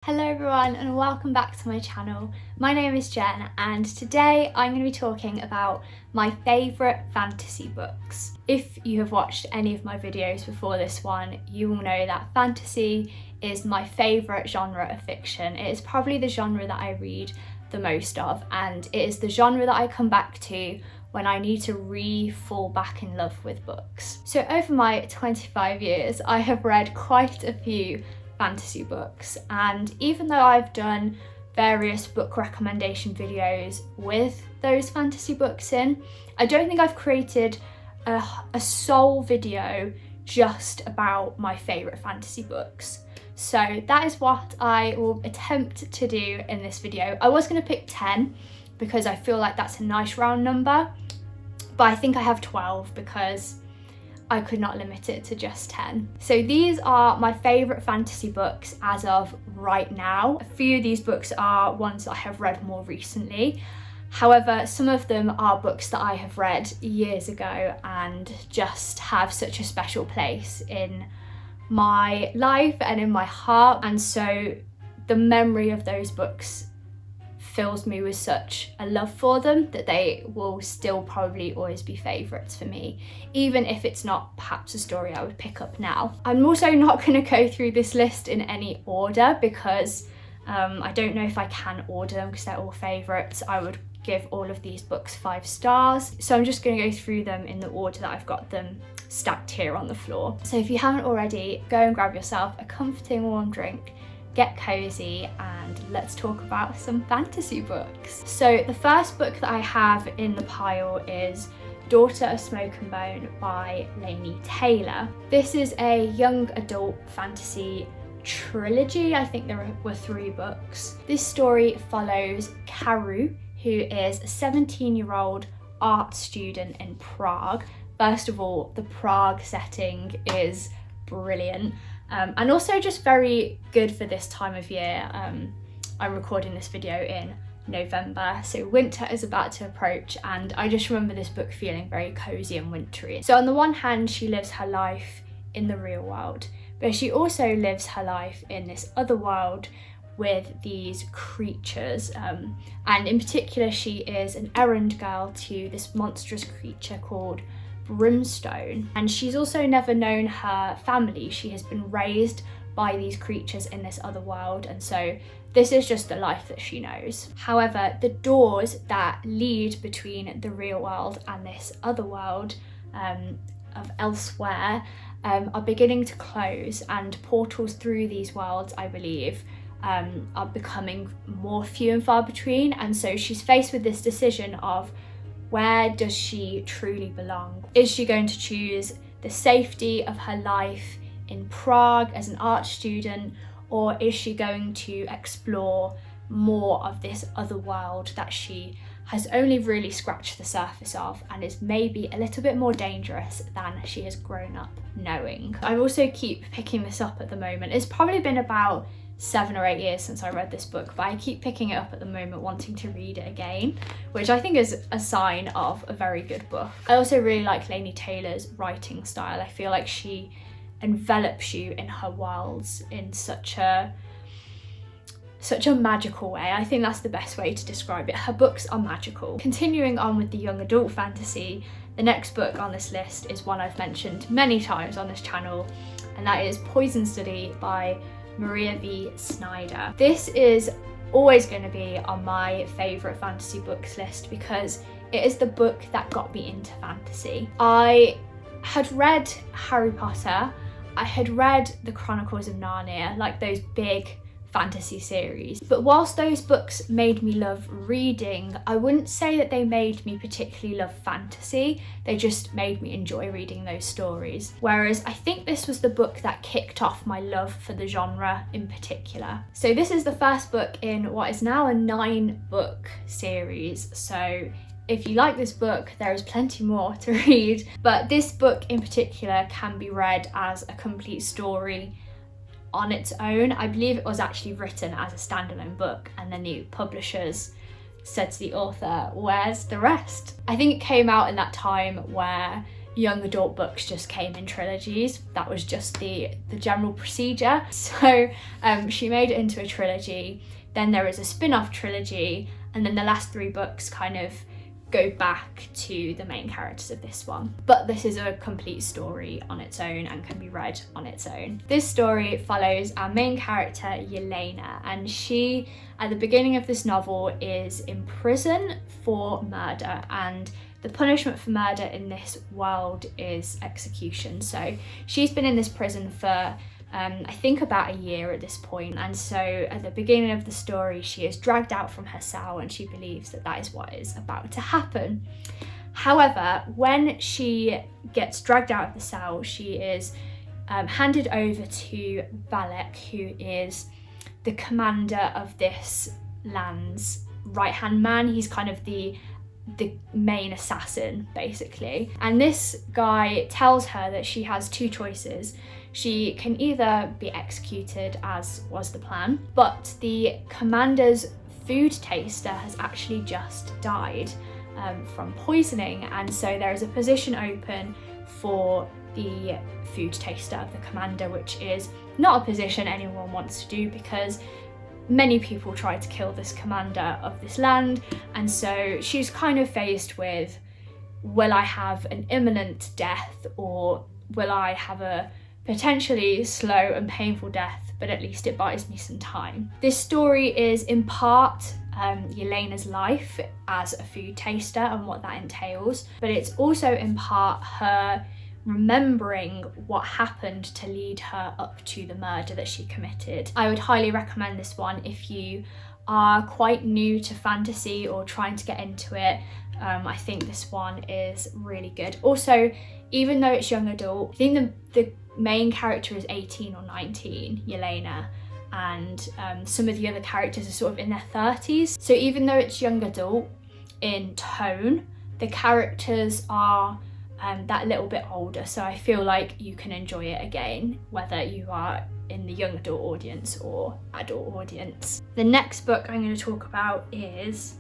Hello everyone and welcome back to my channel. My name is Jen and today I'm going to be talking about my favourite fantasy books. If you have watched any of my videos before this one, you will know that fantasy is my favourite genre of fiction. It is probably the genre that I read the most of, and it is the genre that I come back to when I need to fall back in love with books. So over my 25 years, I have read quite a few fantasy books, and even though I've done various book recommendation videos with those fantasy books in, I don't think I've created a sole video just about my favourite fantasy books. So that is what I will attempt to do in this video. I was going to pick 10 because I feel like that's a nice round number, but I think I have 12 because I could not limit it to just 10. So these are my favourite fantasy books as of right now. A few of these books are ones that I have read more recently. However, some of them are books that I have read years ago and just have such a special place in my life and in my heart. And so the memory of those books fills me with such a love for them that they will still probably always be favourites for me, even if it's not perhaps a story I would pick up now. I'm also not going to go through this list in any order because I don't know if I can order them because they're all favourites. I would give all of these books 5 stars. So I'm just going to go through them in the order that I've got them stacked here on the floor. So if you haven't already, go and grab yourself a comforting warm drink, get cozy, and let's talk about some fantasy books. So the first book that I have in the pile is Daughter of Smoke and Bone by Laini Taylor. This is a young adult fantasy trilogy. I think there were 3 books. This story follows Karu, who is a 17-year-old art student in Prague. First of all, the Prague setting is brilliant. And also just very good for this time of year. I'm recording this video in November, so winter is about to approach, and I just remember this book feeling very cozy and wintry. So on the one hand, she lives her life in the real world, but she also lives her life in this other world with these creatures. And in particular, she is an errand girl to this monstrous creature called Brimstone, and she's also never known her family. She has been raised by these creatures in this other world, and so this is just the life that she knows. However, the doors that lead between the real world and this other world of elsewhere are beginning to close, and portals through these worlds, I believe, are becoming more few and far between. And so she's faced with this decision of, where does she truly belong? Is she going to choose the safety of her life in Prague as an art student, or is she going to explore more of this other world that she has only really scratched the surface of and is maybe a little bit more dangerous than she has grown up knowing? I also keep picking this up at the moment. It's probably been about 7 or 8 years since I read this book, but I keep picking it up at the moment, wanting to read it again, which I think is a sign of a very good book. I also really like Laini Taylor's writing style. I feel like she envelops you in her worlds in such a magical way. I think that's the best way to describe it. Her books are magical. Continuing on with the young adult fantasy, the next book on this list is one I've mentioned many times on this channel, and that is Poison Study by Maria V. Snyder. This is always going to be on my favourite fantasy books list because it is the book that got me into fantasy. I had read Harry Potter, I had read the Chronicles of Narnia, like those big fantasy series. But whilst those books made me love reading, I wouldn't say that they made me particularly love fantasy. They just made me enjoy reading those stories. Whereas I think this was the book that kicked off my love for the genre in particular. So this is the first book in what is now a 9-book series. So if you like this book, there is plenty more to read. But this book in particular can be read as a complete story on its own. I believe it was actually written as a standalone book, and then the publishers said to the author, where's the rest? I think it came out in that time where young adult books just came in trilogies. That was just the general procedure. So she made it into a trilogy. Then there is a spin-off trilogy, and then the last 3 books kind of go back to the main characters of this one. But this is a complete story on its own and can be read on its own. This story follows our main character, Yelena, and she, at the beginning of this novel, is in prison for murder, and the punishment for murder in this world is execution. So she's been in this prison for I think about a year at this point, and so at the beginning of the story she is dragged out from her cell and she believes that that is what is about to happen. However, when she gets dragged out of the cell, she is handed over to Valek, who is the commander of this land's right-hand man. He's kind of the main assassin, basically. And this guy tells her that she has 2 choices. She can either be executed, as was the plan, but the commander's food taster has actually just died from poisoning, and so there is a position open for the food taster of the commander, which is not a position anyone wants to do because many people tried to kill this commander of this land, and so she's kind of faced with, will I have an imminent death, or will I have a potentially slow and painful death, but at least it buys me some time. This story is in part Yelena's life as a food taster and what that entails, but it's also in part her remembering what happened to lead her up to the murder that she committed. I would highly recommend this one if you are quite new to fantasy or trying to get into it. I think this one is really good. Also, even though it's young adult, I think the main character is 18 or 19, Yelena, and some of the other characters are sort of in their 30s. So even though it's young adult in tone, the characters are that little bit older, so I feel like you can enjoy it again, whether you are in the young adult audience or adult audience. The next book I'm going to talk about is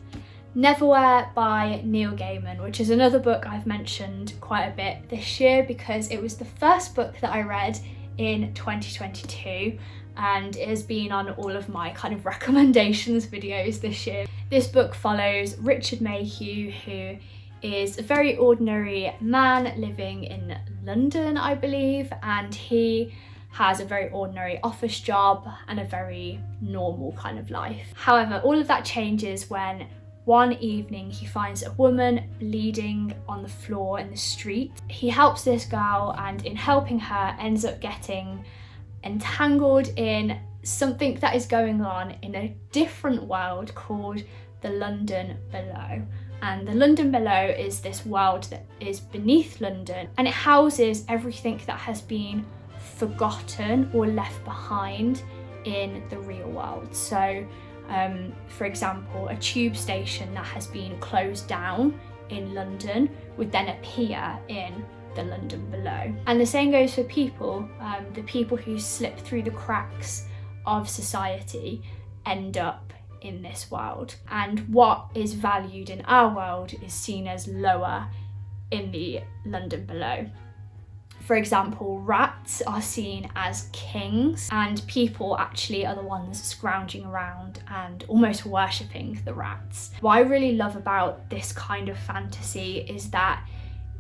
Neverwhere by Neil Gaiman, which is another book I've mentioned quite a bit this year because it was the first book that I read in 2022 and it has been on all of my kind of recommendations videos this year. This book follows Richard Mayhew, who is a very ordinary man living in London, I believe, and he has a very ordinary office job and a very normal kind of life. However, all of that changes when one evening he finds a woman bleeding on the floor in the street. He helps this girl, and in helping her ends up getting entangled in something that is going on in a different world called the London Below. And the London Below is this world that is beneath London, and it houses everything that has been forgotten or left behind in the real world. So for example, a tube station that has been closed down in London would then appear in the London Below. And the same goes for people. The people who slip through the cracks of society end up in this world, and what is valued in our world is seen as lower in the London Below. For example, rats are seen as kings, and people actually are the ones scrounging around and almost worshipping the rats. What I really love about this kind of fantasy is that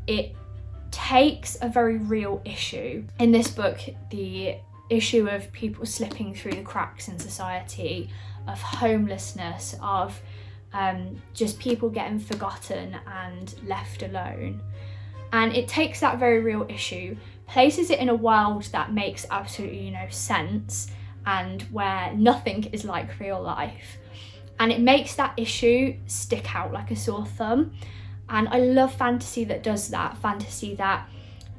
it takes a very real issue. In this book, the issue of people slipping through the cracks in society, of homelessness, of just people getting forgotten and left alone. And it takes that very real issue, places it in a world that makes absolutely no sense and where nothing is like real life. And it makes that issue stick out like a sore thumb. And I love fantasy that does that, fantasy that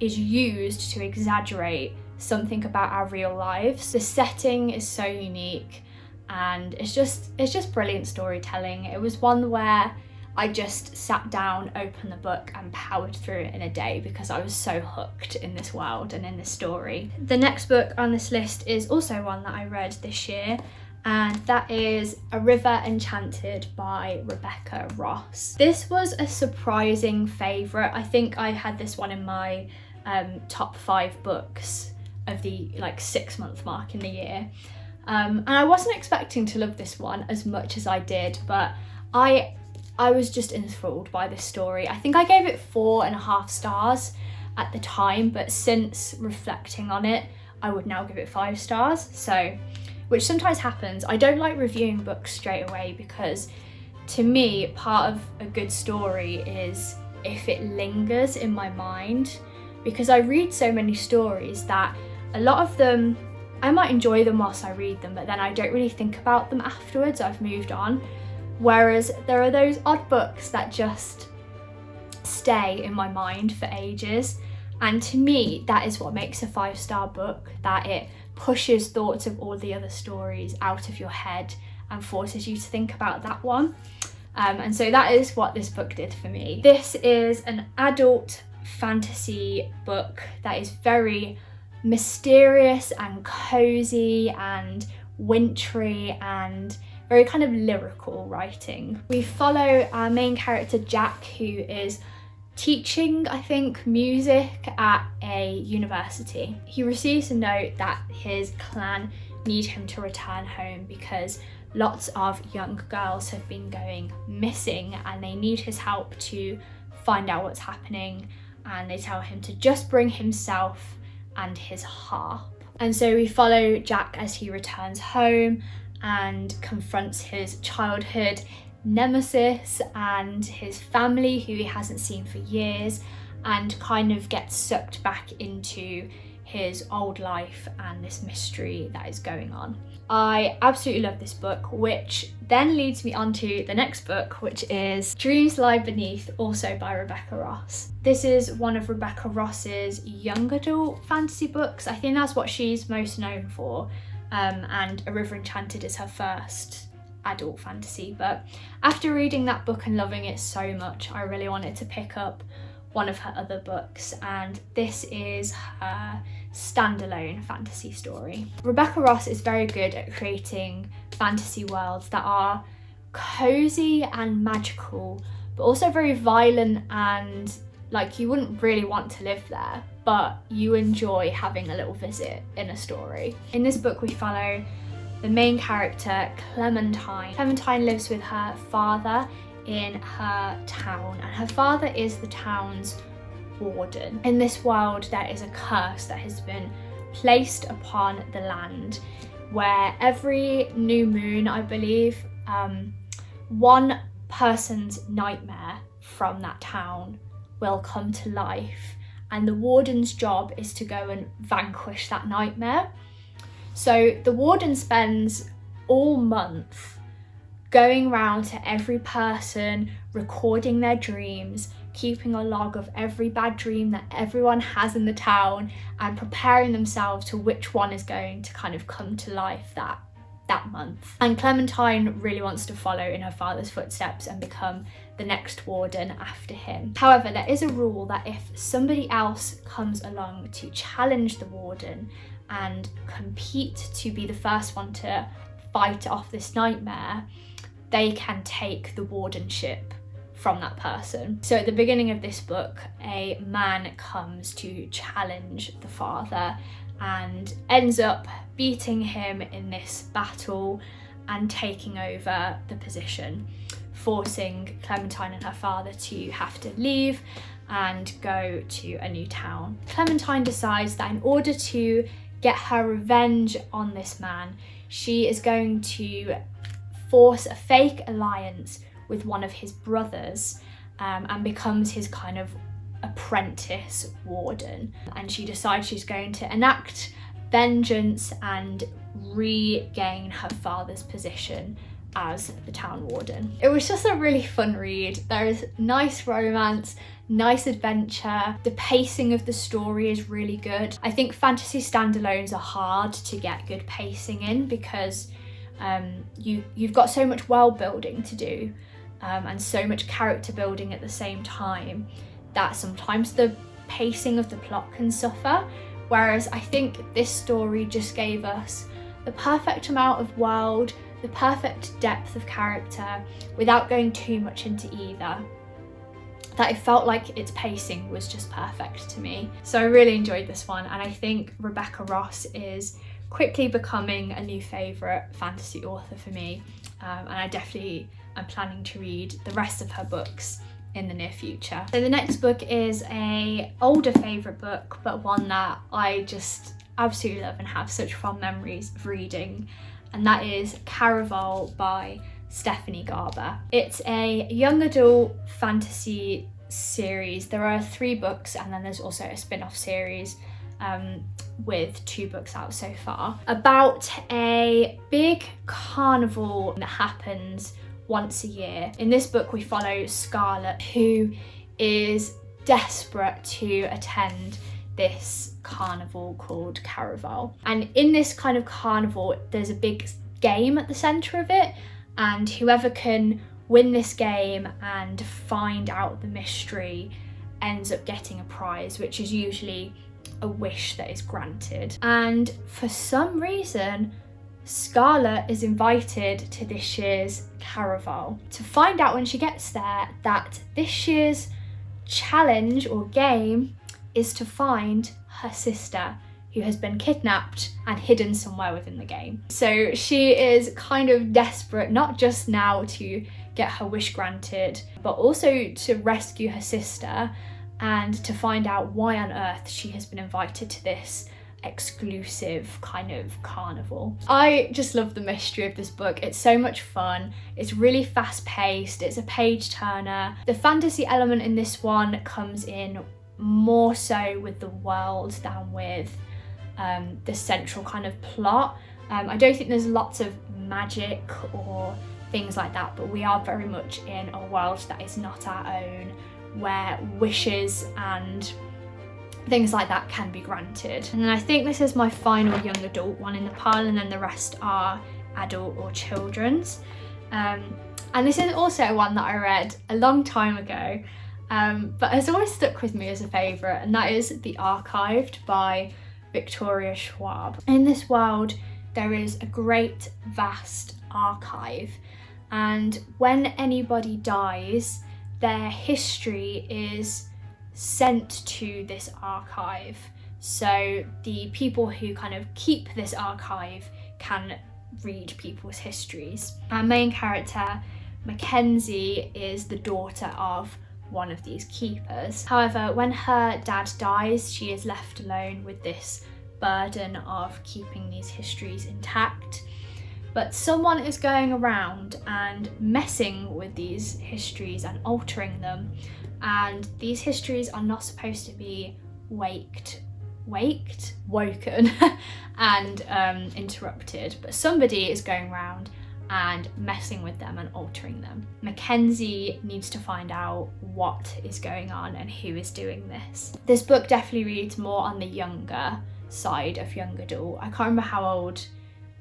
is used to exaggerate something about our real lives. The setting is so unique and it's just brilliant storytelling. It was one where I just sat down, opened the book and powered through it in a day because I was so hooked in this world and in this story. The next book on this list is also one that I read this year, and that is A River Enchanted by Rebecca Ross. This was a surprising favourite. I think I had this one in my top 5 books of the 6-month mark in the year. And I wasn't expecting to love this one as much as I did, but I was just enthralled by this story. I think I gave it 4.5 stars at the time, but since reflecting on it, I would now give it 5 stars. So, which sometimes happens. I don't like reviewing books straight away because to me, part of a good story is if it lingers in my mind, because I read so many stories that a lot of them, I might enjoy them whilst I read them, but then I don't really think about them afterwards. I've moved on. Whereas there are those odd books that just stay in my mind for ages. And to me, that is what makes a 5-star book, that it pushes thoughts of all the other stories out of your head and forces you to think about that one. And so that is what this book did for me. This is an adult fantasy book that is very mysterious and cozy and wintry and very kind of lyrical writing. We follow our main character Jack, who is teaching, I think, music at a university. He receives a note that his clan need him to return home because lots of young girls have been going missing and they need his help to find out what's happening, and they tell him to just bring himself and his harp. And so we follow Jack as he returns home and confronts his childhood nemesis and his family who he hasn't seen for years, and kind of gets sucked back into his old life and this mystery that is going on. I absolutely love this book, which then leads me on to the next book, which is Dreams Lie Beneath, also by Rebecca Ross. This is one of Rebecca Ross's young adult fantasy books. I think that's what she's most known for, and A River Enchanted is her first adult fantasy. But after reading that book and loving it so much, I really wanted to pick up one of her other books, and this is her standalone fantasy story. Rebecca Ross is very good at creating fantasy worlds that are cozy and magical, but also very violent, and you wouldn't really want to live there, but you enjoy having a little visit in a story. In this book we follow the main character, Clementine. Clementine lives with her father in her town, and her father is the town's warden. In this world there is a curse that has been placed upon the land where every new moon, I believe, one person's nightmare from that town will come to life, and the warden's job is to go and vanquish that nightmare. So the warden spends all month going around to every person, recording their dreams, keeping a log of every bad dream that everyone has in the town, and preparing themselves to which one is going to kind of come to life that month. And Clementine really wants to follow in her father's footsteps and become the next warden after him. However, there is a rule that if somebody else comes along to challenge the warden and compete to be the first one to fight off this nightmare, they can take the wardenship from that person. So at the beginning of this book, a man comes to challenge the father and ends up beating him in this battle and taking over the position, forcing Clementine and her father to have to leave and go to a new town. Clementine decides that in order to get her revenge on this man, she is going to force a fake alliance with one of his brothers, and becomes his kind of apprentice warden. And she decides she's going to enact vengeance and regain her father's position as the town warden. It was just a really fun read. There is nice romance, nice adventure. The pacing of the story is really good. I think fantasy standalones are hard to get good pacing in because you've got so much world building to do, and so much character building at the same time that sometimes the pacing of the plot can suffer. Whereas I think this story just gave us the perfect amount of world, the perfect depth of character without going too much into either. That it felt like its pacing was just perfect to me. So I really enjoyed this one, and I think Rebecca Ross is quickly becoming a new favourite fantasy author for me, and I definitely am planning to read the rest of her books in the near future. So the next book is a older favourite book, but one that I just absolutely love and have such fond memories of reading, and that is Caraval by Stephanie Garber. It's a young adult fantasy series. There are 3 books, and then there's also a spin-off series with 2 books out so far, about a big carnival that happens once a year. In this book we follow Scarlett, who is desperate to attend this carnival called Caraval. And in this kind of carnival there's a big game at the centre of it, and whoever can win this game and find out the mystery ends up getting a prize, which is usually a wish that is granted. And for some reason Scarlett is invited to this year's Caraval, to find out when she gets there that this year's challenge or game is to find her sister, who has been kidnapped and hidden somewhere within the game. So she is kind of desperate, not just now to get her wish granted, but also to rescue her sister and to find out why on earth she has been invited to this exclusive kind of carnival. I just love the mystery of this book. It's so much fun. It's really fast paced. It's a page turner. The fantasy element in this one comes in more so with the world than with the central kind of plot. I don't think there's lots of magic or things like that, but we are very much in a world that is not our own, where wishes and things like that can be granted. And then I think this is my final young adult one in the pile, and then the rest are adult or children's. And this is also one that I read a long time ago, but has always stuck with me as a favourite, and that is The Archived by Victoria Schwab. In this world there is a great vast archive, and when anybody dies their history is sent to this archive, so the people who kind of keep this archive can read people's histories. Our main character, Mackenzie, is the daughter of one of these keepers. However, when her dad dies, she is left alone with this burden of keeping these histories intact. But someone is going around and messing with these histories and altering them, and these histories are not supposed to be woken and interrupted, but somebody is going around and messing with them and altering them. Mackenzie needs to find out what is going on and who is doing this. This book definitely reads more on the younger side of young adult. I can't remember how old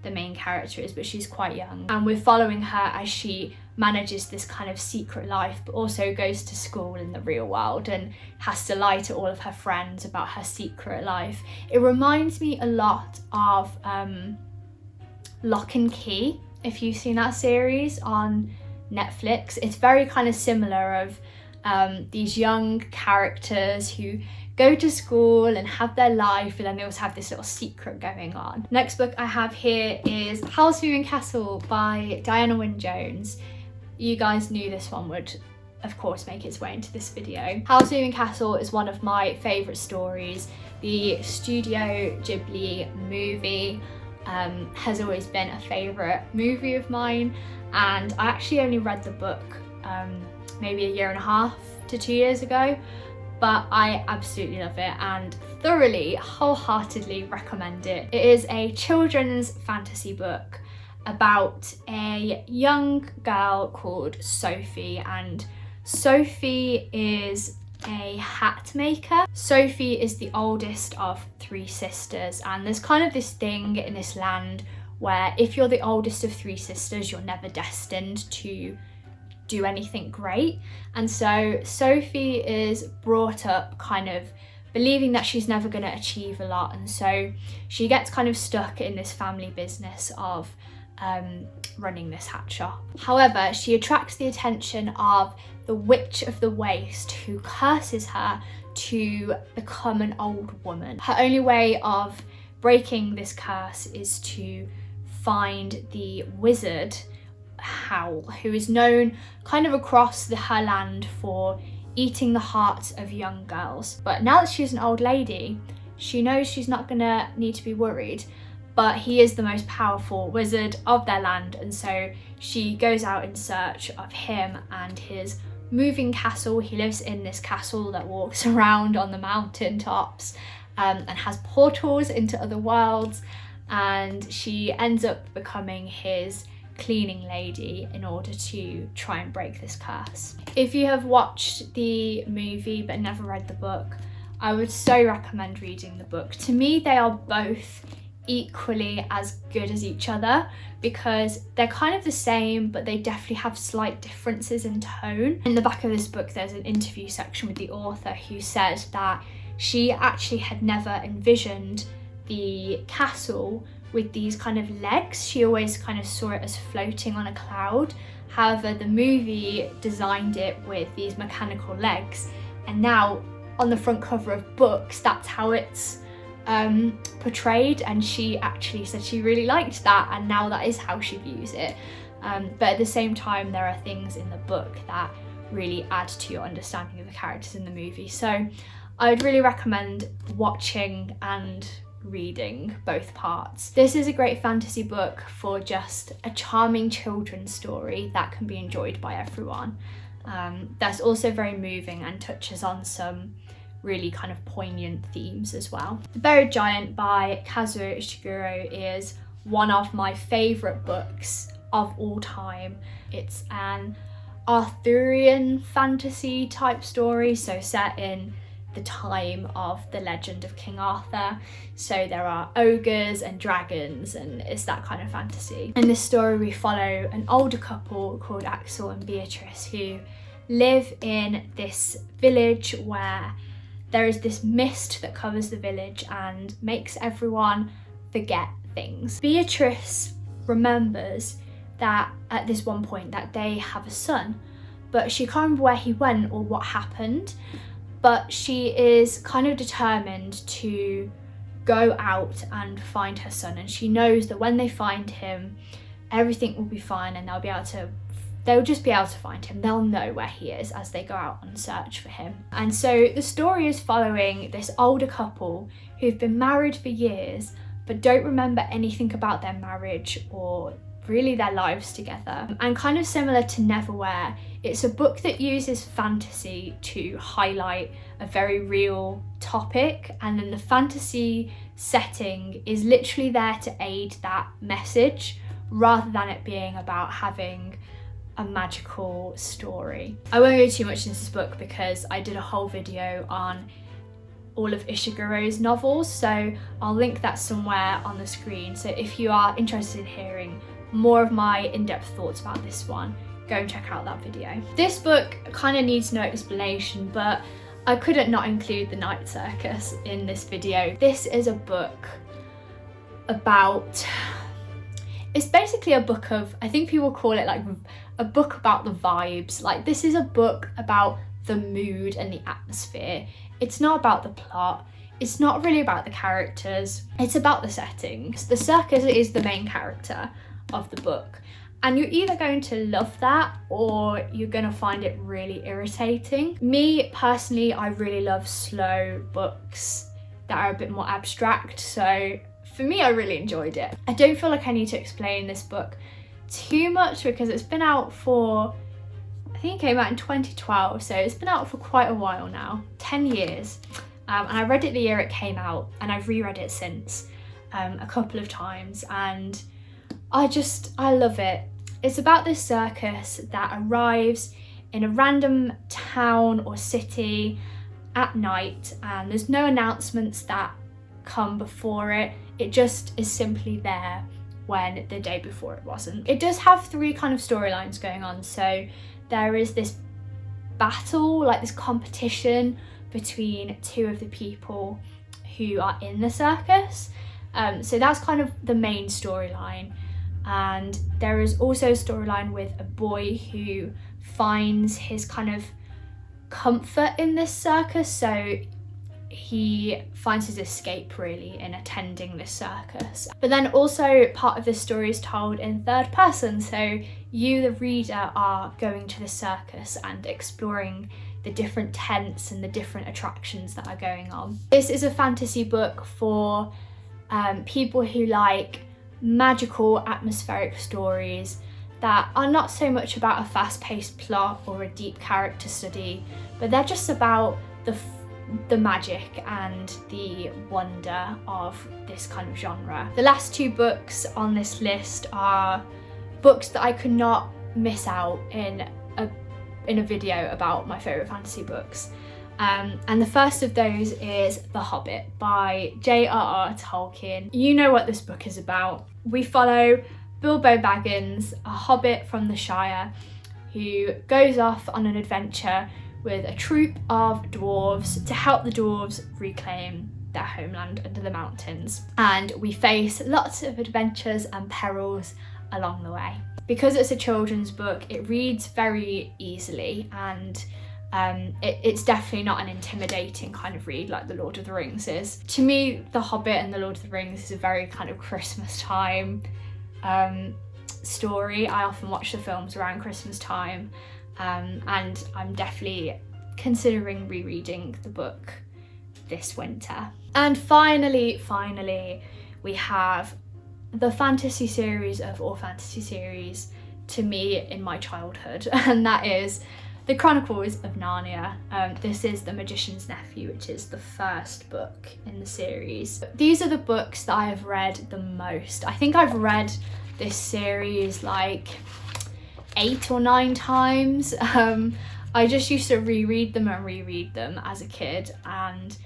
the main character is, but she's quite young, and we're following her as she manages this kind of secret life, but also goes to school in the real world and has to lie to all of her friends about her secret life. It reminds me a lot of Lock and Key, if you've seen that series on Netflix. It's very kind of similar of these young characters who go to school and have their life, and then they also have this little secret going on. Next book I have here is Howl's Moving Castle by Diana Wynne Jones. You guys knew this one would of course make its way into this video. Howl's Moving Castle is one of my favourite stories. The Studio Ghibli movie has always been a favourite movie of mine, and I actually only read the book maybe 1.5 to 2 years ago, but I absolutely love it and thoroughly, wholeheartedly recommend it. It is a children's fantasy book about a young girl called Sophie, and Sophie is a hat maker. Sophie is the oldest of 3 sisters, and there's kind of this thing in this land where if you're the oldest of 3 sisters, you're never destined to do anything great. And so Sophie is brought up kind of believing that she's never going to achieve a lot, and so she gets kind of stuck in this family business of running this hat shop. However, she attracts the attention of the Witch of the Waste, who curses her to become an old woman. Her only way of breaking this curse is to find the wizard Howl, who is known kind of across her land for eating the hearts of young girls. But now that she's an old lady, she knows she's not gonna need to be worried, but he is the most powerful wizard of their land, and so she goes out in search of him and his moving castle. He lives in this castle that walks around on the mountain tops and has portals into other worlds, and she ends up becoming his cleaning lady in order to try and break this curse. If you have watched the movie but never read the book, I would so recommend reading the book. To me, they are both equally as good as each other because they're kind of the same, but they definitely have slight differences in tone. In the back of this book, there's an interview section with the author who said that she actually had never envisioned the castle with these kind of legs. She always kind of saw it as floating on a cloud. However, the movie designed it with these mechanical legs, and now on the front cover of books, that's how it's portrayed, and she actually said she really liked that, and now that is how she views it. But at the same time, there are things in the book that really add to your understanding of the characters in the movie. So I would really recommend watching and reading both parts. This is a great fantasy book for just a charming children's story that can be enjoyed by everyone. That's also very moving and touches on some really kind of poignant themes as well. The Buried Giant by Kazuo Ishiguro is one of my favourite books of all time. It's an Arthurian fantasy type story, so set in the time of the legend of King Arthur. So there are ogres and dragons, and it's that kind of fantasy. In this story, we follow an older couple called Axel and Beatrice who live in this village where there is this mist that covers the village and makes everyone forget things. Beatrice remembers that at this one point that they have a son, but she can't remember where he went or what happened, but she is kind of determined to go out and find her son, and she knows that when they find him, everything will be fine and they'll just be able to find him. They'll know where he is as they go out and search for him. And so the story is following this older couple who've been married for years but don't remember anything about their marriage or really their lives together. And kind of similar to Neverwhere, it's a book that uses fantasy to highlight a very real topic, and then the fantasy setting is literally there to aid that message rather than it being about having a magical story. I won't go too much into this book because I did a whole video on all of Ishiguro's novels, so I'll link that somewhere on the screen. So if you are interested in hearing more of my in-depth thoughts about this one, go and check out that video. This book kind of needs no explanation, but I couldn't not include the Night Circus in this video. This is a book about, it's basically a book of, I think people call it like a book about the vibes. Like, this is a book about the mood and the atmosphere. It's not about the plot. It's not really about the characters. It's about the settings. The circus is the main character of the book, and you're either going to love that or you're going to find it really irritating. Me personally, I really love slow books that are a bit more abstract, so for me, I really enjoyed it. I don't feel like I need to explain this book too much because it's been out for, I think it came out in 2012, so it's been out for quite a while now, 10 years. And I read it the year it came out, and I've reread it since a couple of times, and I love it. It's about this circus that arrives in a random town or city at night, and there's no announcements that come before it. It just is simply there when the day before it wasn't. It does have three kind of storylines going on. So there is this battle, like this competition between two of the people who are in the circus. So that's kind of the main storyline. And there is also a storyline with a boy who finds his kind of comfort in this circus. So he finds his escape really in attending this circus. But then also part of the story is told in third person. So you, the reader, are going to the circus and exploring the different tents and the different attractions that are going on. This is a fantasy book for people who like magical atmospheric stories that are not so much about a fast-paced plot or a deep character study, but they're just about the magic and the wonder of this kind of genre. The last two books on this list are books that I could not miss out in a video about my favourite fantasy books. And the first of those is The Hobbit by J.R.R. Tolkien. You know what this book is about. We follow Bilbo Baggins, a hobbit from the Shire, who goes off on an adventure with a troop of dwarves to help the dwarves reclaim their homeland under the mountains. And we face lots of adventures and perils along the way. Because it's a children's book, it reads very easily, and it's definitely not an intimidating kind of read like The Lord of the Rings is. To me, The Hobbit and The Lord of the Rings is a very kind of Christmas time story. I often watch the films around Christmas time, and I'm definitely considering rereading the book this winter. And finally, we have the fantasy series of all fantasy series to me in my childhood, and that is The Chronicles of Narnia. This is The Magician's Nephew, which is the first book in the series. These are the books that I have read the most. I think I've read this series like 8 or 9 times. I just used to reread them as a kid, and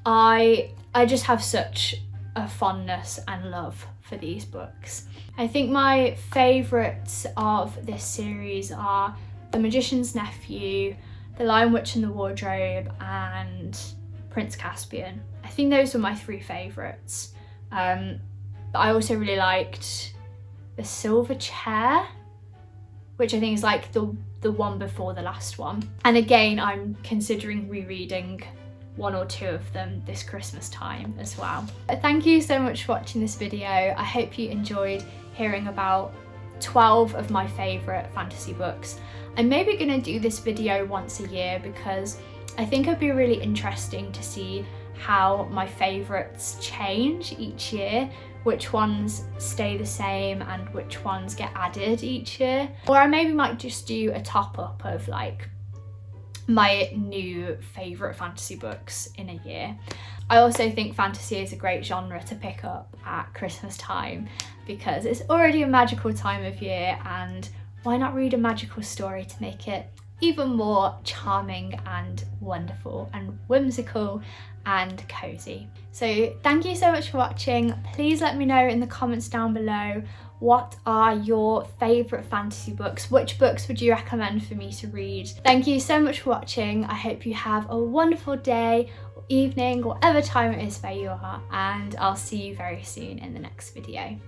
I just have such a fondness and love for these books. I think my favourites of this series are The Magician's Nephew, The Lion, Witch and the Wardrobe, and Prince Caspian. I think those were my 3 favourites. But I also really liked The Silver Chair, which I think is like the one before the last one. And again, I'm considering rereading 1 or 2 of them this Christmas time as well. Thank you so much for watching this video. I hope you enjoyed hearing about 12 of my favourite fantasy books. I'm maybe going to do this video once a year because I think it'd be really interesting to see how my favourites change each year, which ones stay the same and which ones get added each year. Or I maybe might just do a top up of like my new favourite fantasy books in a year. I also think fantasy is a great genre to pick up at Christmas time because it's already a magical time of year, and why not read a magical story to make it even more charming and wonderful and whimsical and cozy. So thank you so much for watching. Please let me know in the comments down below, what are your favourite fantasy books? Which books would you recommend for me to read? Thank you so much for watching. I hope you have a wonderful day or evening, whatever time it is where you are, and I'll see you very soon in the next video.